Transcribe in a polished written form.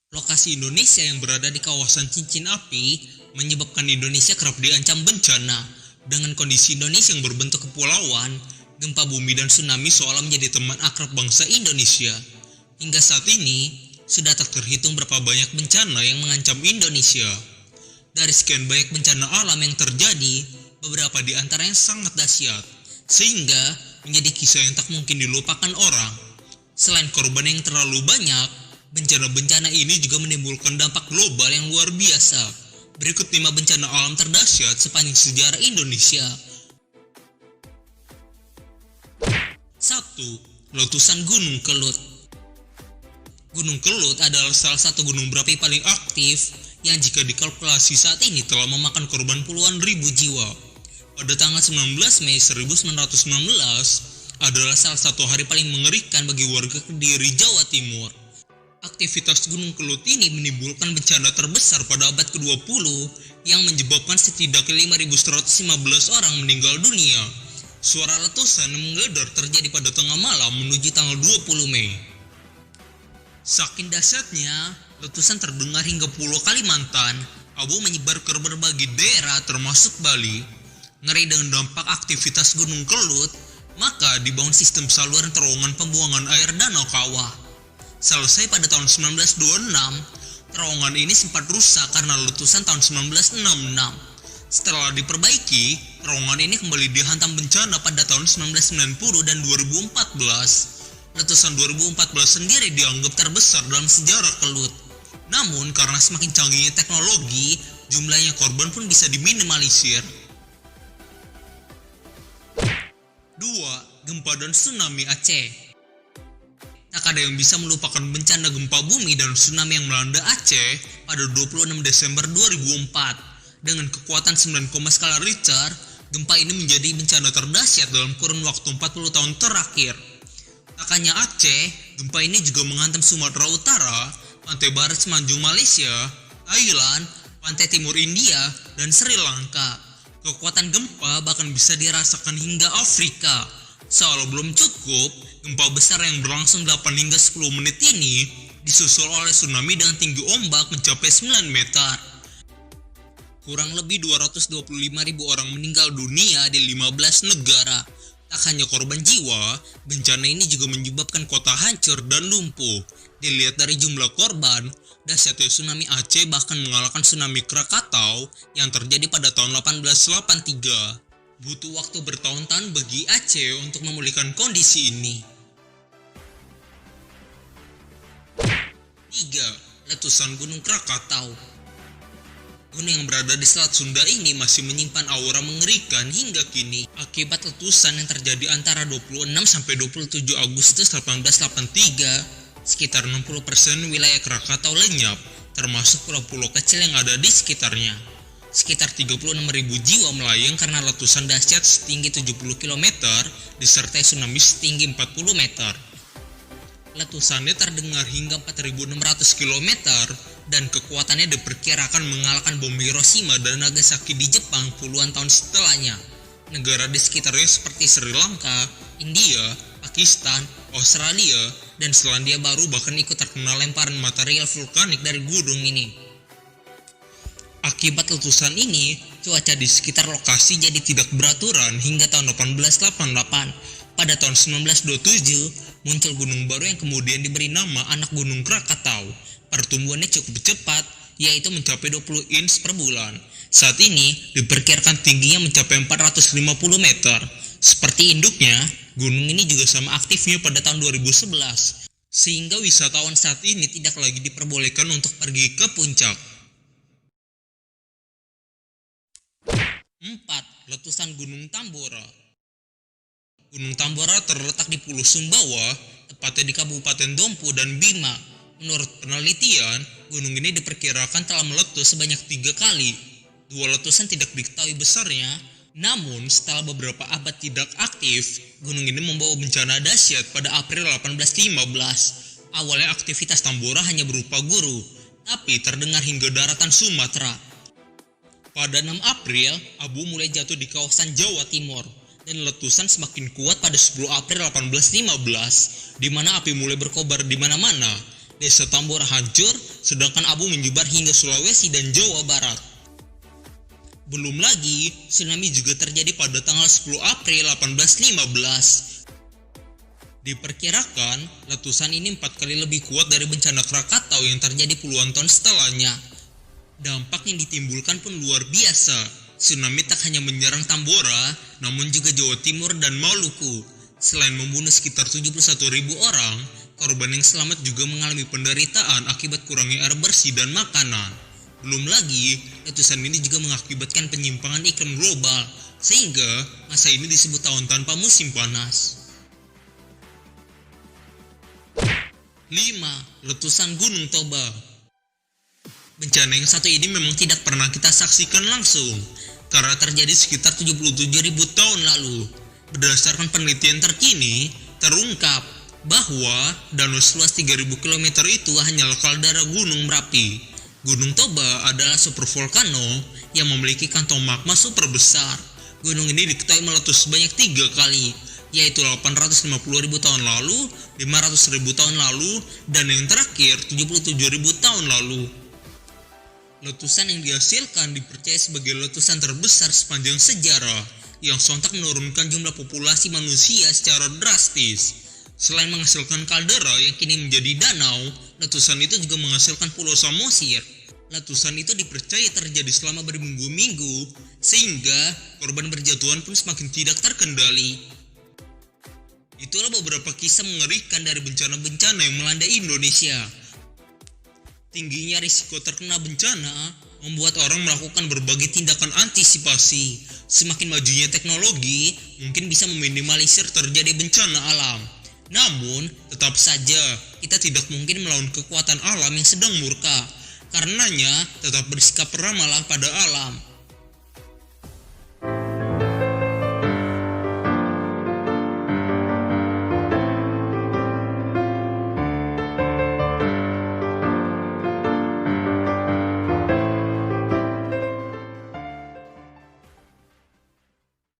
Lokasi Indonesia yang berada di kawasan cincin api menyebabkan Indonesia kerap diancam bencana. Dengan kondisi Indonesia yang berbentuk kepulauan, gempa bumi dan tsunami seolah menjadi teman akrab bangsa Indonesia. Hingga saat ini, sudah tak terhitung berapa banyak bencana yang mengancam Indonesia. Dari sekian banyak bencana alam yang terjadi, beberapa di antaranya sangat dahsyat, sehingga menjadi kisah yang tak mungkin dilupakan orang. Selain korban yang terlalu banyak, bencana-bencana ini juga menimbulkan dampak global yang luar biasa. Berikut 5 bencana alam terdahsyat sepanjang sejarah Indonesia. 1. Letusan Gunung Kelut. Gunung Kelut adalah salah satu gunung berapi paling aktif yang jika dikalkulasi saat ini telah memakan korban puluhan ribu jiwa. Pada tanggal 19 Mei 1919 adalah salah satu hari paling mengerikan bagi warga Kediri, Jawa Timur. Aktivitas Gunung Kelut ini menimbulkan bencana terbesar pada abad ke-20 yang menyebabkan setidaknya 5.115 orang meninggal dunia. Suara letusan yang menggelegar terjadi pada tengah malam menuju tanggal 20 Mei. Saking dahsyatnya, letusan terdengar hingga Pulau Kalimantan. Abu menyebar ke berbagai daerah termasuk Bali. Ngeri dengan dampak aktivitas Gunung Kelut, maka dibangun sistem saluran terowongan pembuangan air Danau Kawah. Selesai pada tahun 1926, terowongan ini sempat rusak karena letusan tahun 1966. Setelah diperbaiki, terowongan ini kembali dihantam bencana pada tahun 1990 dan 2014. Letusan 2014 sendiri dianggap terbesar dalam sejarah Kelut. Namun karena semakin canggihnya teknologi, jumlahnya korban pun bisa diminimalisir. 2. Gempa dan tsunami Aceh. Tak ada yang bisa melupakan bencana gempa bumi dan tsunami yang melanda Aceh pada 26 Desember 2004. Dengan kekuatan 9, skala Richter, gempa ini menjadi bencana terdahsyat dalam kurun waktu 40 tahun terakhir. Tak hanya Aceh, gempa ini juga menghantam Sumatera Utara, pantai barat semenanjung Malaysia, Thailand, pantai timur India, dan Sri Lanka. Kekuatan gempa bahkan bisa dirasakan hingga Afrika. Seolah belum cukup, gempa besar yang berlangsung 8 hingga 10 menit ini disusul oleh tsunami dengan tinggi ombak mencapai 9 meter. Kurang lebih 225.000 orang meninggal dunia di 15 negara. Tak hanya korban jiwa, bencana ini juga menyebabkan kota hancur dan lumpuh. Dilihat dari jumlah korban, dahsyatnya tsunami Aceh bahkan mengalahkan tsunami Krakatau yang terjadi pada tahun 1883. Butuh waktu bertahun-tahun bagi Aceh untuk memulihkan kondisi ini. 3. Letusan Gunung Krakatau. Gunung yang berada di Selat Sunda ini masih menyimpan aura mengerikan hingga kini. Akibat letusan yang terjadi antara 26 sampai 27 Agustus 1883, sekitar 60% wilayah Krakatau lenyap, termasuk pulau-pulau kecil yang ada di sekitarnya. Sekitar 36.000 jiwa melayang karena letusan dahsyat setinggi 70 km disertai tsunami setinggi 40 meter. Letusannya terdengar hingga 4.600 km dan kekuatannya diperkirakan mengalahkan bom Hiroshima dan Nagasaki di Jepang puluhan tahun setelahnya. Negara di sekitarnya seperti Sri Lanka, India, Pakistan, Australia, dan Selandia Baru bahkan ikut terkena lemparan material vulkanik dari gunung ini. Akibat letusan ini, cuaca di sekitar lokasi jadi tidak beraturan hingga tahun 1888. Pada tahun 1927, muncul gunung baru yang kemudian diberi nama Anak Gunung Krakatau. Pertumbuhannya cukup cepat, yaitu mencapai 20 inch per bulan. Saat ini, diperkirakan tingginya mencapai 450 meter. Seperti induknya, gunung ini juga sama aktifnya pada tahun 2011, sehingga wisatawan saat ini tidak lagi diperbolehkan untuk pergi ke puncak. 4. Letusan Gunung Tambora. Gunung Tambora terletak di Pulau Sumbawa, tepatnya di Kabupaten Dompu dan Bima. Menurut penelitian, gunung ini diperkirakan telah meletus sebanyak 3 kali. 2 letusan tidak diketahui besarnya, namun setelah beberapa abad tidak aktif, gunung ini membawa bencana dahsyat pada April 1815. Awalnya aktivitas Tambora hanya berupa guru, tapi terdengar hingga daratan Sumatera. Pada 6 April, abu mulai jatuh di kawasan Jawa Timur, dan letusan semakin kuat pada 10 April 1815, di mana api mulai berkobar di mana-mana. Desa Tambora hancur, sedangkan abu menyebar hingga Sulawesi dan Jawa Barat. Belum lagi, tsunami juga terjadi pada tanggal 10 April 1815. Diperkirakan, letusan ini 4 kali lebih kuat dari bencana Krakatau yang terjadi puluhan tahun setelahnya. Dampak yang ditimbulkan pun luar biasa. Tsunami tak hanya menyerang Tambora, namun juga Jawa Timur dan Maluku. Selain membunuh sekitar 71.000 orang, korban yang selamat juga mengalami penderitaan akibat kurangnya air bersih dan makanan. Belum lagi, letusan ini juga mengakibatkan penyimpangan iklim global, sehingga masa ini disebut tahun tanpa musim panas. 5. Letusan Gunung Toba. Bencana yang satu ini memang tidak pernah kita saksikan langsung, karena terjadi sekitar 77.000 tahun lalu. Berdasarkan penelitian terkini, terungkap bahwa danau seluas 3.000 km itu hanyalah kaldera Gunung Merapi. Gunung Toba adalah supervolcano yang memiliki kantong magma super besar. Gunung ini diketahui meletus sebanyak 3 kali, yaitu 850.000 tahun lalu, 500.000 tahun lalu, dan yang terakhir 77.000 tahun lalu. Letusan yang dihasilkan dipercaya sebagai letusan terbesar sepanjang sejarah yang sontak menurunkan jumlah populasi manusia secara drastis. Selain menghasilkan kaldera yang kini menjadi danau, letusan itu juga menghasilkan pulau Samosir. Letusan itu dipercaya terjadi selama berminggu-minggu, sehingga korban berjatuhan pun semakin tidak terkendali. Itulah beberapa kisah mengerikan dari bencana-bencana yang melanda Indonesia. Tingginya risiko terkena bencana membuat orang melakukan berbagai tindakan antisipasi. Semakin majunya teknologi, mungkin bisa meminimalisir terjadi bencana alam. Namun, tetap saja kita tidak mungkin melawan kekuatan alam yang sedang murka. Karenanya, tetap bersikap ramahlah pada alam.